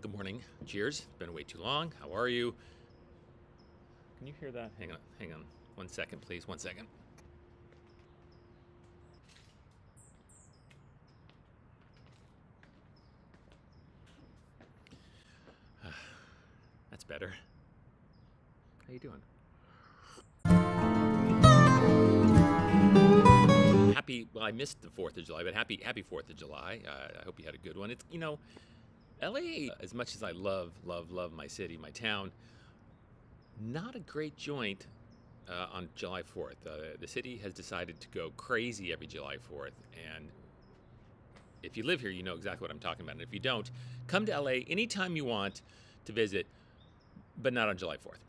Good morning. Cheers. It's been way too long. How are you? Can you hear that? Hang on. 1 second, please. 1 second. That's better. How you doing? Well, I missed the 4th of July, but happy 4th of July. I hope you had a good one. It's, LA, as much as I love my city, my town, not a great joint on July 4th. The city has decided to go crazy every July 4th, and if you live here, you know exactly what I'm talking about. And if you don't, come to LA anytime you want to visit, but not on July 4th.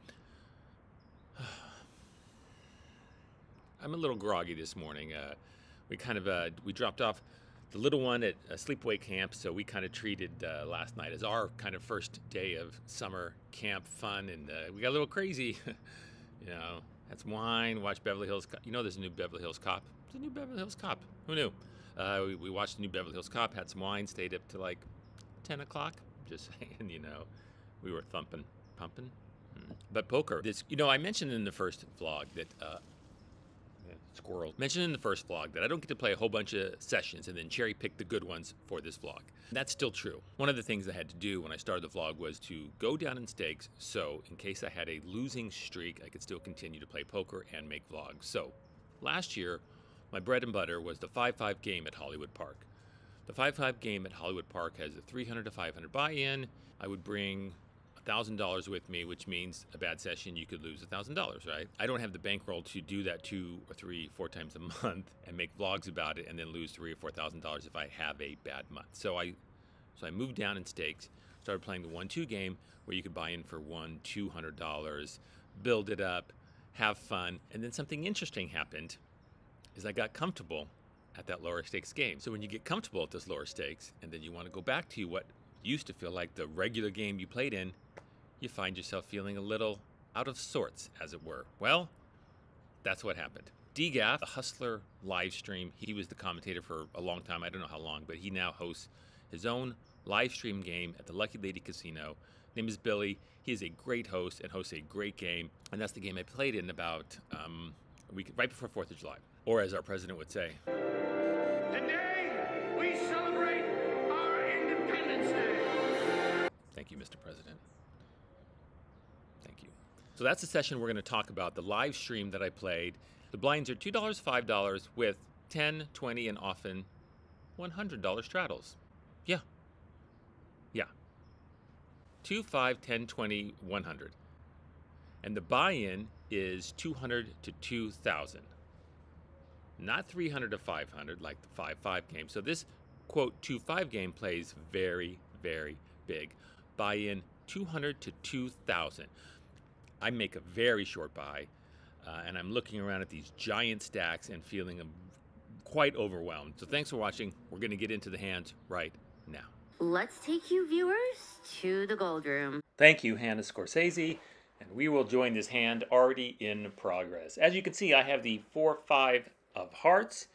I'm a little groggy this morning. We dropped off the little one at a sleepaway camp, so we kind of treated last night as our kind of first day of summer camp fun, and we got a little crazy. Had some wine, watched Beverly Hills. There's a new Beverly Hills Cop. There's a new Beverly Hills Cop. Who knew? We watched the new Beverly Hills Cop, had some wine, stayed up to like 10 o'clock. Just saying, we were pumping. But poker. I mentioned in the first vlog that mentioned in the first vlog that I don't get to play a whole bunch of sessions and then cherry pick the good ones for this vlog. That's still true. One of the things I had to do when I started the vlog was to go down in stakes, so in case I had a losing streak, I could still continue to play poker and make vlogs. So last year, my bread and butter was the 5-5 game at Hollywood Park. The 5-5 game at Hollywood Park has a 300 to 500 buy-in. I would bring $1,000 with me, which means a bad session, you could lose $1,000, right? I don't have the bankroll to do that 2 or 3, 4 times a month and make vlogs about it and then lose $3,000 or $4,000 if I have a bad month. So I moved down in stakes, started playing the 1-2 game where you could buy in for $200, build it up, have fun, and then something interesting happened is I got comfortable at that lower stakes game. So when you get comfortable at those lower stakes and then you want to go back to what used to feel like the regular game you played in, you find yourself feeling a little out of sorts, as it were. Well, that's what happened. DGAF, the Hustler live stream, he was the commentator for a long time. I don't know how long, but he now hosts his own live stream game at the Lucky Lady Casino. His name is Billy. He is a great host and hosts a great game. And that's the game I played in about a week, right before 4th of July. Or as our president would say, today we celebrate our Independence Day. Thank you, Mr. President. Thank you. So that's the session we're going to talk about, the live stream that I played. The blinds are $2, $5 with 10, 20, and often $100 straddles. Yeah. 2, 5, 10, 20, 100. And the buy-in is 200 to 2,000. Not 300 to 500 like the 5-5 game. So this, quote, 2-5 game plays very, very big. Buy-in 200 to 2,000. I make a very short buy, and I'm looking around at these giant stacks and feeling quite overwhelmed. So thanks for watching. We're going to get into the hands right now. Let's take you viewers to the gold room. Thank you, Hannah Scorsese, and we will join this hand already in progress. As you can see, I have the 4-5 of hearts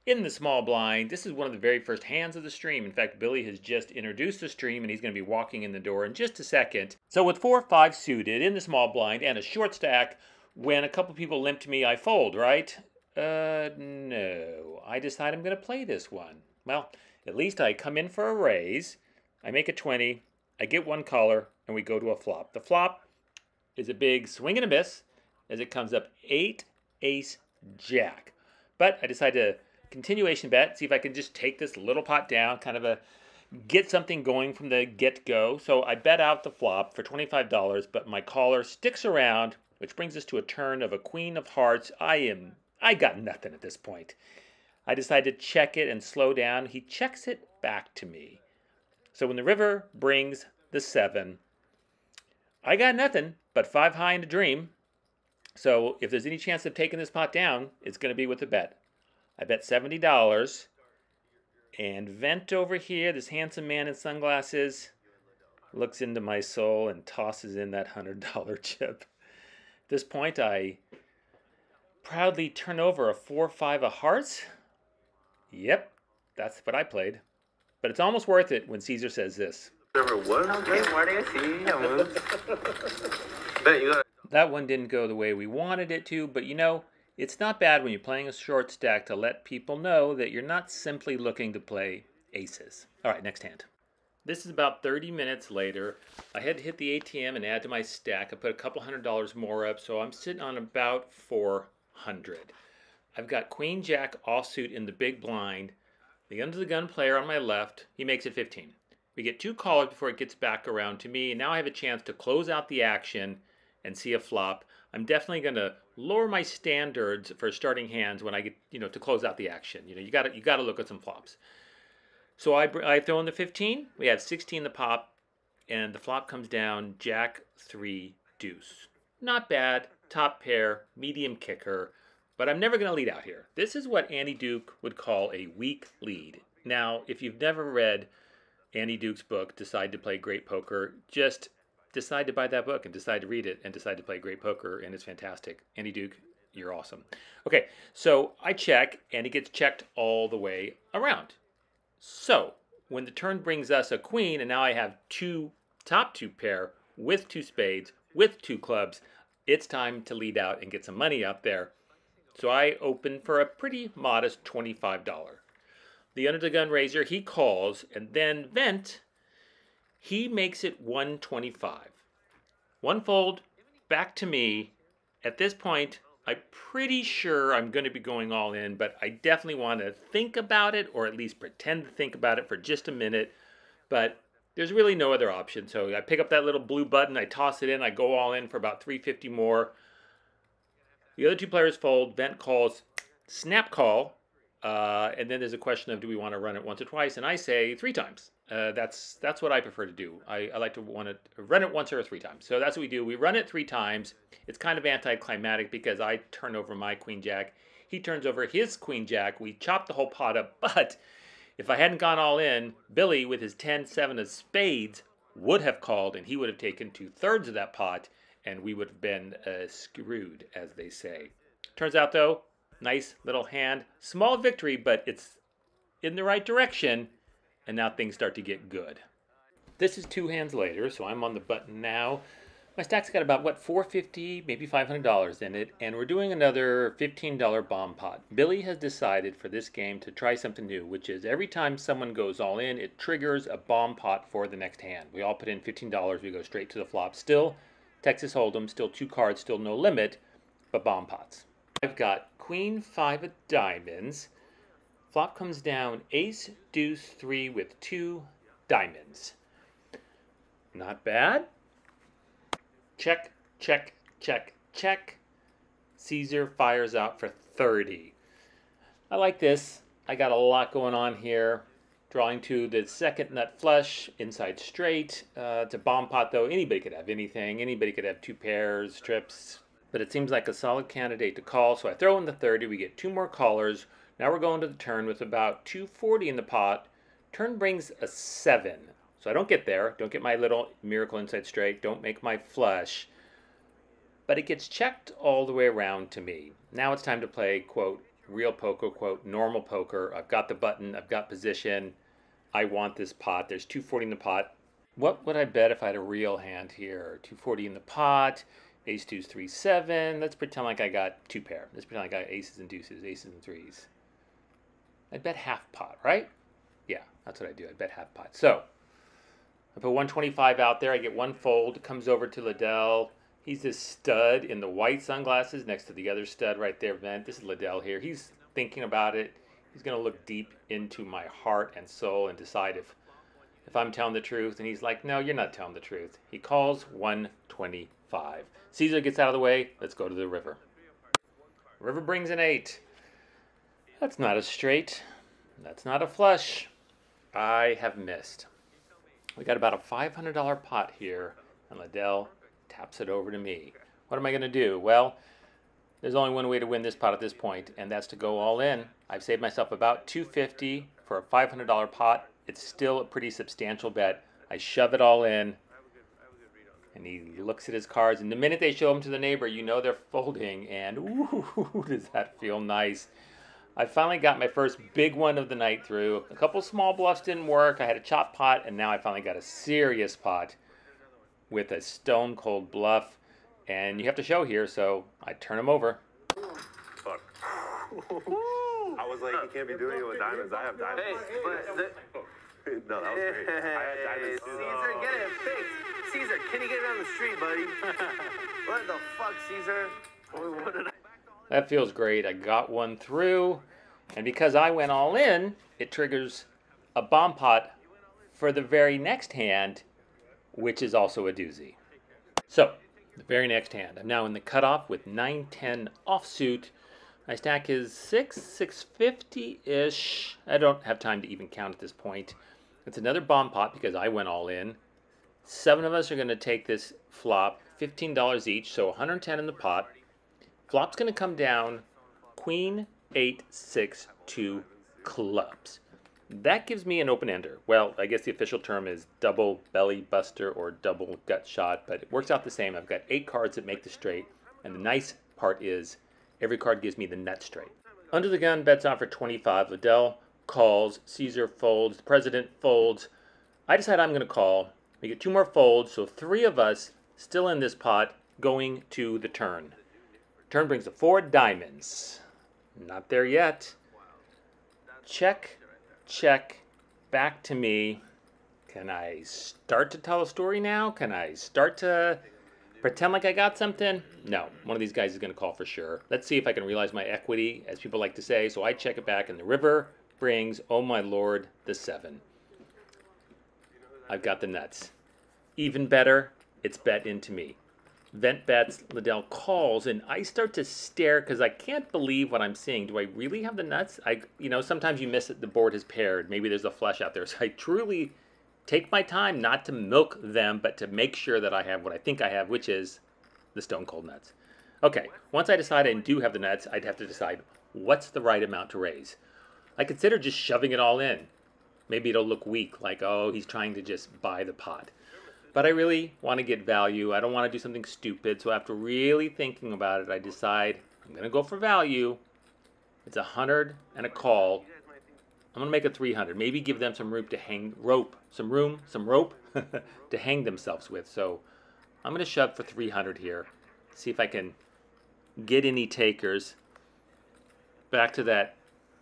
in the small blind. This is one of the very first hands of the stream. In fact, Billy has just introduced the stream, and he's going to be walking in the door in just a second. So with 4-5 suited in the small blind and a short stack, when a couple people limp to me, I fold, right? No. I decide I'm going to play this one. Well, at least I come in for a raise. I make a 20. I get one color, and we go to a flop. The flop is a big swing and a miss as it comes up 8, ace, jack. But I decide to continuation bet, see if I can just take this little pot down, kind of get something going from the get-go. So I bet out the flop for $25, but my caller sticks around, which brings us to a turn of a queen of hearts. I got nothing at this point. I decide to check it and slow down. He checks it back to me. So when the river brings the 7, I got nothing but 5 high and a dream. So if there's any chance of taking this pot down, it's going to be with a bet. I bet $70, and Vent over here, this handsome man in sunglasses, looks into my soul and tosses in that $100 chip. At this point, I proudly turn over a 4-5 of hearts. Yep, that's what I played. But it's almost worth it when Caesar says this. Okay, Marty, I see. Yeah, moves. Bet you got. That one didn't go the way we wanted it to, but you know, it's not bad when you're playing a short stack to let people know that you're not simply looking to play aces. All right, next hand. This is about 30 minutes later. I had to hit the ATM and add to my stack. I put a couple $100 more up, so I'm sitting on about 400. I've got Queen Jack offsuit in the big blind. The under the gun player on my left, he makes it 15. We get 2 callers before it gets back around to me, and now I have a chance to close out the action and see a flop. I'm definitely going to lower my standards for starting hands when I get, to close out the action. You got to look at some flops. So I throw in the 15. We have 16 the pop, and the flop comes down Jack 3 deuce. Not bad, top pair, medium kicker, but I'm never going to lead out here. This is what Andy Duke would call a weak lead. Now, if you've never read Andy Duke's book, Decide to Play Great Poker, just decide to buy that book and decide to read it and decide to play great poker, and it's fantastic. Andy Duke, you're awesome. Okay, so I check, and it gets checked all the way around. So when the turn brings us a queen, and now I have top two pair with 2 spades, with 2 clubs, it's time to lead out and get some money out there. So I open for a pretty modest $25. The under the gun raiser, he calls, and then Vent, he makes it 125. 1 fold, back to me. At this point, I'm pretty sure I'm going to be going all in, but I definitely want to think about it, or at least pretend to think about it for just a minute. But there's really no other option. So I pick up that little blue button, I toss it in, I go all in for about 350 more. The other 2 players fold, Vent calls, snap call, and then there's a question of do we want to run it once or twice, and I say 3 times. That's what I prefer to do. I like to want to run it once or 3 times. So that's what we do. We run it 3 times. It's kind of anticlimactic because I turn over my Queen Jack. He turns over his Queen Jack. We chop the whole pot up. But if I hadn't gone all in, Billy with his 10-7 of spades would have called, and he would have taken 2/3 of that pot, and we would have been screwed, as they say. Turns out, though, nice little hand. Small victory, but it's in the right direction. And now things start to get good. This is 2 hands later, so I'm on the button now. My stack's got about, $450, maybe $500 in it, and we're doing another $15 bomb pot. Billy has decided for this game to try something new, which is every time someone goes all in, it triggers a bomb pot for the next hand. We all put in $15, we go straight to the flop. Still Texas Hold'em, still 2 cards, still no limit, but bomb pots. I've got Queen 5 of diamonds. Flop comes down ace, deuce, 3 with 2 diamonds. Not bad. Check, check, check, check. Caesar fires out for 30. I like this. I got a lot going on here. Drawing to the second nut flush, inside straight. It's a bomb pot though. Anybody could have anything. Anybody could have 2 pairs, trips. But it seems like a solid candidate to call. So I throw in the 30. We get 2 more callers. Now we're going to the turn with about 240 in the pot. Turn brings a 7. So I don't get there. Don't get my little miracle inside straight. Don't make my flush. But it gets checked all the way around to me. Now it's time to play, quote, real poker, quote, normal poker. I've got the button. I've got position. I want this pot. There's 240 in the pot. What would I bet if I had a real hand here? 240 in the pot. Ace, deuce, 3, 7. Let's pretend like I got 2 pair. Let's pretend like I got aces and deuces, aces and 3s. I'd bet half pot, right? Yeah, that's what I do. I'd bet half pot. So I put 125 out there. I get 1 fold. It comes over to Liddell. He's this stud in the white sunglasses next to the other stud right there, Vent. This is Liddell here. He's thinking about it. He's going to look deep into my heart and soul and decide if I'm telling the truth. And he's like, no, you're not telling the truth. He calls 125. Caesar gets out of the way. Let's go to the river. River brings an 8. That's not a straight. That's not a flush. I have missed. We got about a $500 pot here, and Liddell taps it over to me. What am I going to do? Well, there's only one way to win this pot at this point, and that's to go all in. I've saved myself about $250 for a $500 pot. It's still a pretty substantial bet. I shove it all in, and he looks at his cards, and the minute they show them to the neighbor, you know they're folding, and ooh, does that feel nice. I finally got my first big one of the night through. A couple small bluffs didn't work. I had a chop pot, and now I finally got a serious pot with a stone cold bluff. And you have to show here, so I turn them over. Fuck. I was like, you can't be doing it with diamonds. I have diamonds. Hey, but No, that was great. I had diamonds. Caesar, get it fixed. Caesar, can you get it on the street, buddy? What the fuck, Caesar? What did I... That feels great. I got one through. And because I went all in, it triggers a bomb pot for the very next hand, which is also a doozy. So, the very next hand. I'm now in the cutoff with 9-10 offsuit. My stack is 650-ish. I don't have time to even count at this point. It's another bomb pot because I went all in. 7 of us are going to take this flop, $15 each, so 110 in the pot. Flop's going to come down Queen, 8, 6, 2 clubs. That gives me an open-ender. Well, I guess the official term is double belly buster or double gut shot, but it works out the same. I've got 8 cards that make the straight, and the nice part is every card gives me the nut straight. Under the gun bets out for 25. Liddell calls. Caesar folds. The president folds. I decide I'm going to call. We get 2 more folds, so 3 of us still in this pot going to the turn. Turn brings the 4 diamonds. Not there yet. Check, check, back to me. Can I start to tell a story now? Can I start to pretend like I got something? No, one of these guys is going to call for sure. Let's see if I can realize my equity, as people like to say. So I check it back, and the river brings, oh my lord, the 7. I've got the nuts. Even better, it's bet into me. Vent bets, Liddell calls, and I start to stare because I can't believe what I'm seeing. Do I really have the nuts? Sometimes you miss it, the board has paired. Maybe there's a flush out there. So I truly take my time not to milk them, but to make sure that I have what I think I have, which is the stone cold nuts. Okay, once I decide I do have the nuts, I'd have to decide what's the right amount to raise. I consider just shoving it all in. Maybe it'll look weak, like, oh, he's trying to just buy the pot. But I really want to get value. I don't want to do something stupid. So after really thinking about it, I decide I'm going to go for value. It's 100 and a call. I'm going to make it 300. Maybe give them some room to hang rope, some rope to hang themselves with. So I'm going to shove for 300 here. See if I can get any takers. Back to that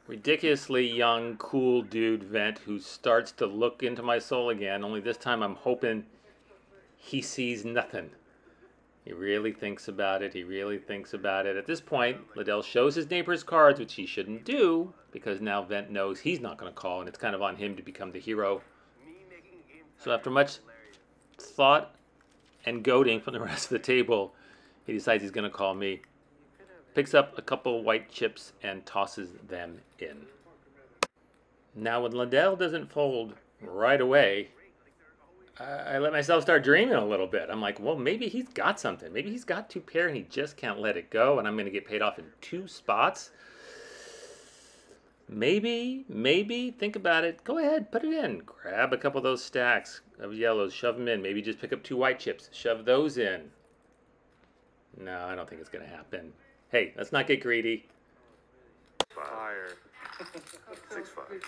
ridiculously young, cool dude Vent who starts to look into my soul again. Only this time I'm hoping he sees nothing. He really thinks about it. He really thinks about it. At this point, Liddell shows his neighbor's cards, which he shouldn't do, because now Vent knows he's not going to call, and it's kind of on him to become the hero. So after much thought and goading from the rest of the table, he decides he's going to call me. Picks up a couple white chips and tosses them in. Now when Liddell doesn't fold right away, I let myself start dreaming a little bit. I'm like, well, maybe he's got something. Maybe he's got 2 pair and he just can't let it go, and I'm going to get paid off in 2 spots. Maybe, think about it. Go ahead, put it in. Grab a couple of those stacks of yellows, shove them in. Maybe just pick up 2 white chips, shove those in. No, I don't think it's going to happen. Hey, let's not get greedy. Fire. 6, 5. 9,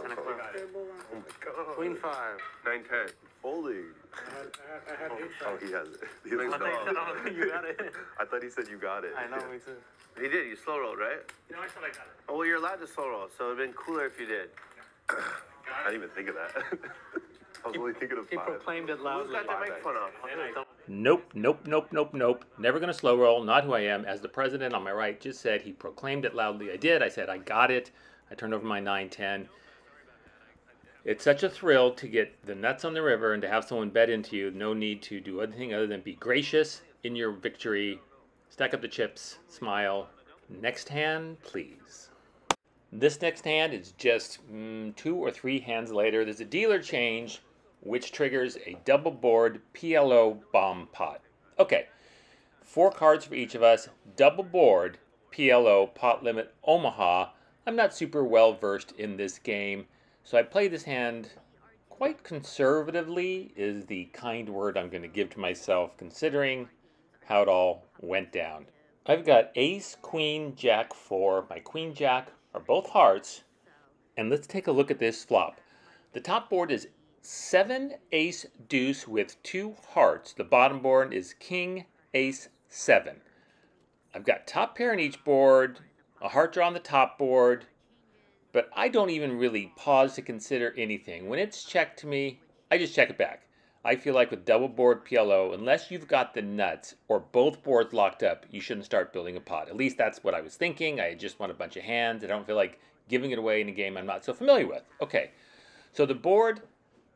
10 o'clock. Oh my god. Queen 5. 9, 10. Folding. I had 8 Oh, he has it. You got it. I thought he said you got it. I know, me too. He did. You slow rolled, right? No, I said I got it. Oh, well, you're allowed to slow roll, so it would have been cooler if you did. I didn't even think of that. I was only thinking of 5. He proclaimed it loudly. Who's got to make fun of? Nope. Never going to slow roll. Not who I am. As the president on my right just said, he proclaimed it loudly. I did. I said, I got it. I turned over my 9-10. It's such a thrill to get the nuts on the river and to have someone bet into you. No need to do anything other than be gracious in your victory. Stack up the chips. Smile. Next hand, please. This next hand is just 2 or 3 hands later. There's a dealer change, which triggers a double board PLO bomb pot. Okay, 4 cards for each of us. Double board PLO pot limit Omaha. I'm not super well versed in this game, so I play this hand quite conservatively is the kind word I'm going to give to myself, considering how it all went down. I've got ace, queen, jack 4. My queen jack are both hearts. And let's take a look at this flop. The top board is 7 ace deuce with 2 hearts. The bottom board is king ace 7. I've got top pair on each board, a heart draw on the top board, but I don't even really pause to consider anything. When it's checked to me, I just check it back. I feel like with double board PLO, unless you've got the nuts or both boards locked up, you shouldn't start building a pot. At least that's what I was thinking. I just want a bunch of hands. I don't feel like giving it away in a game I'm not so familiar with. Okay, so the board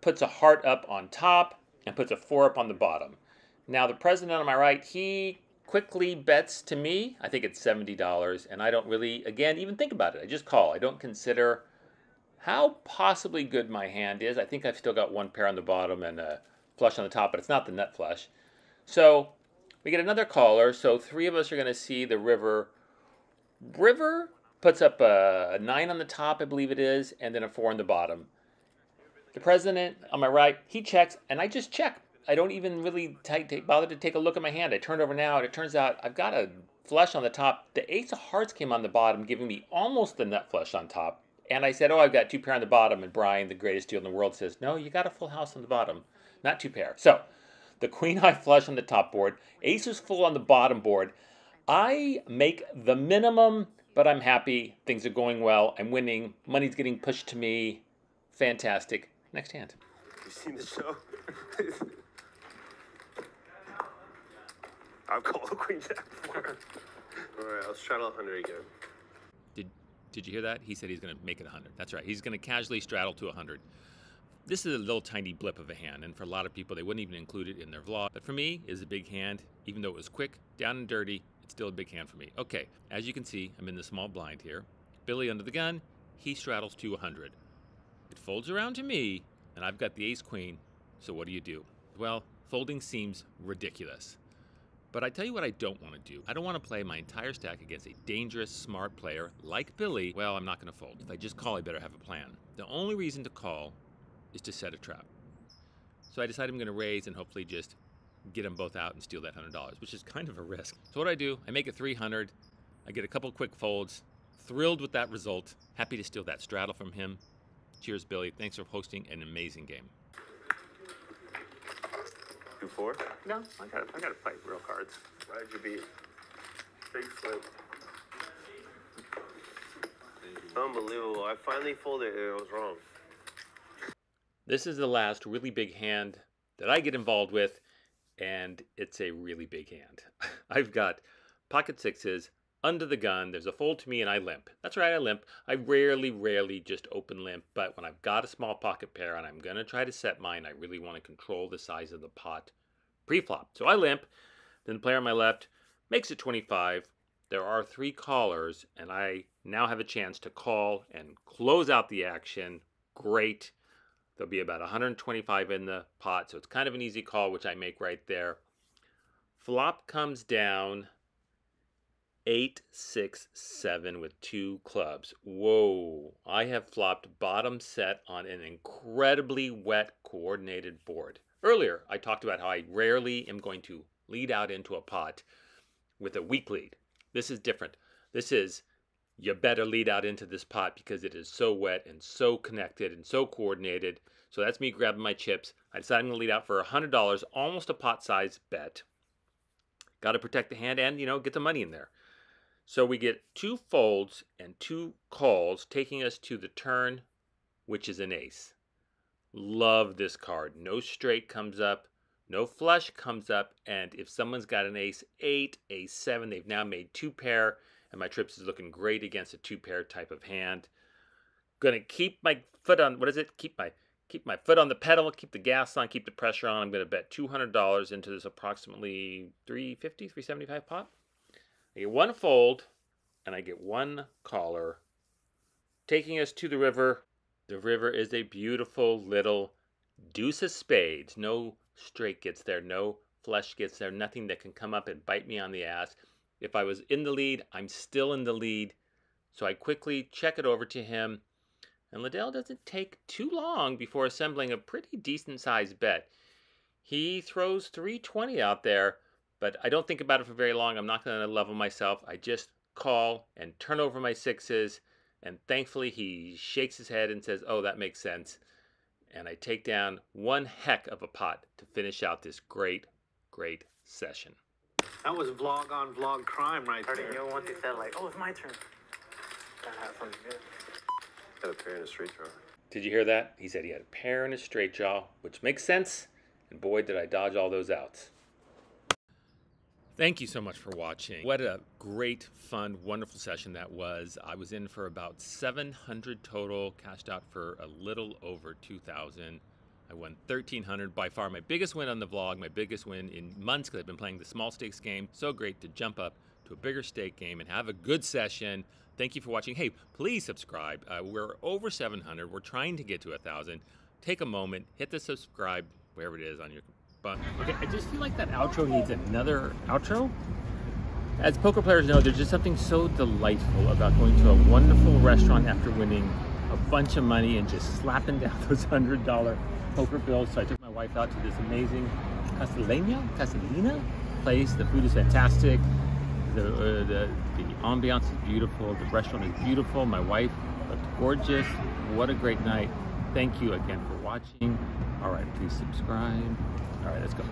puts a heart up on top and puts a 4 up on the bottom. Now the president on my right, he quickly bets to me. I think it's $70, and I don't really, again, even think about it. I just call. I don't consider how possibly good my hand is. I think I've still got 1 pair on the bottom and a flush on the top, but it's not the nut flush. So we get another caller, so 3 of us are going to see the river. River puts up a 9 on the top, I believe it is, and then a 4 on the bottom. The president on my right, he checks, and I just check. I don't even really bother to take a look at my hand. I turn it over now, and it turns out I've got a flush on the top. The ace of hearts came on the bottom, giving me almost the nut flush on top. And I said, oh, I've got 2 pair on the bottom. And Brian, the greatest deal in the world, says, no, you got a full house on the bottom, not 2 pair. So the queen high flush on the top board, ace is full on the bottom board. I make the minimum, but I'm happy. Things are going well. I'm winning. Money's getting pushed to me. Fantastic. Next hand. You seen the show? I've called the queen jack before. All right, I'll straddle 100 again. Did you hear that? He said he's going to make it 100. That's right. He's going to casually straddle to 100. This is a little tiny blip of a hand, and for a lot of people, they wouldn't even include it in their vlog. But for me, it's a big hand. Even though it was quick, down and dirty, it's still a big hand for me. Okay, as you can see, I'm in the small blind here. Billy under the gun, he straddles to 100. It folds around to me, and I've got the ace-queen, so what do? Well, folding seems ridiculous. But I tell you what I don't want to do. I don't want to play my entire stack against a dangerous, smart player like Billy. Well, I'm not going to fold. If I just call, I better have a plan. The only reason to call is to set a trap. So I decide I'm going to raise and hopefully just get them both out and steal that $100, which is kind of a risk. So what do? I make it 300. I get a couple quick folds. Thrilled with that result. Happy to steal that straddle from him. Cheers, Billy. Thanks for hosting an amazing game. 2-4? No, I gotta play real cards. Why did you beat? Big flip. Unbelievable. I finally folded and it was wrong. This is the last really big hand that I get involved with, and it's a really big hand. I've got pocket sixes, under the gun, there's a fold to me, and I limp. That's right, I limp. I rarely just open limp, but when I've got a small pocket pair and I'm going to try to set mine, I really want to control the size of the pot pre-flop. So I limp, then the player on my left makes it 25. There are 3 callers, and I now have a chance to call and close out the action. Great. There'll be about 125 in the pot, so it's kind of an easy call, which I make right there. Flop comes down 8, 6, 7 with 2 clubs. Whoa, I have flopped bottom set on an incredibly wet coordinated board. Earlier, I talked about how I rarely am going to lead out into a pot with a weak lead. This is different. This is, you better lead out into this pot because it is so wet and so connected and so coordinated. So that's me grabbing my chips. I decided I'm going to lead out for $100, almost a pot size bet. Got to protect the hand and, get the money in there. So we get 2 folds and 2 calls, taking us to the turn, which is an ace. Love this card. No straight comes up, no flush comes up, and if someone's got an ace 8, ace 7, they've now made 2 pair, and my trips is looking great against a 2 pair type of hand. Gonna keep my foot on, keep my foot on the pedal, keep the gas on, keep the pressure on. I'm gonna bet $200 into this approximately 350, 375 pot. I get 1 fold, and I get 1 caller, taking us to the river. The river is a beautiful little deuce of spades. No straight gets there, no flush gets there, nothing that can come up and bite me on the ass. If I was in the lead, I'm still in the lead. So I quickly check it over to him, and Liddell doesn't take too long before assembling a pretty decent sized bet. He throws 320 out there, but I don't think about it for very long. I'm not going to level myself. I just call and turn over my sixes And thankfully, he shakes his head and says, oh, that makes sense. And I take down one heck of a pot to finish out this great, great session. That was vlog on vlog crime right there. You know, once he said like, oh, it's my turn. Gotta have something good. Got a pair in a straight draw. Did you hear that? He said he had a pair and a straight jaw, which makes sense. And boy, did I dodge all those outs. Thank you so much for watching. What a great, fun, wonderful session that was. I was in for about 700 total, cashed out for a little over 2,000. I won 1,300, by far my biggest win on the vlog, my biggest win in months because I've been playing the small stakes game. So great to jump up to a bigger stake game and have a good session. Thank you for watching. Hey, please subscribe. We're over 700. We're trying to get to 1,000. Take a moment, hit the subscribe, wherever it is on your button. Okay, I just feel like that outro needs another outro. As poker players know, there's just something so delightful about going to a wonderful restaurant after winning a bunch of money and just slapping down those $100 poker bills. So I took my wife out to this amazing Castellina place. The food is fantastic. The ambiance is beautiful. The restaurant is beautiful. My wife looked gorgeous. What a great night. Thank you again for watching. All right, please subscribe. All right, let's go.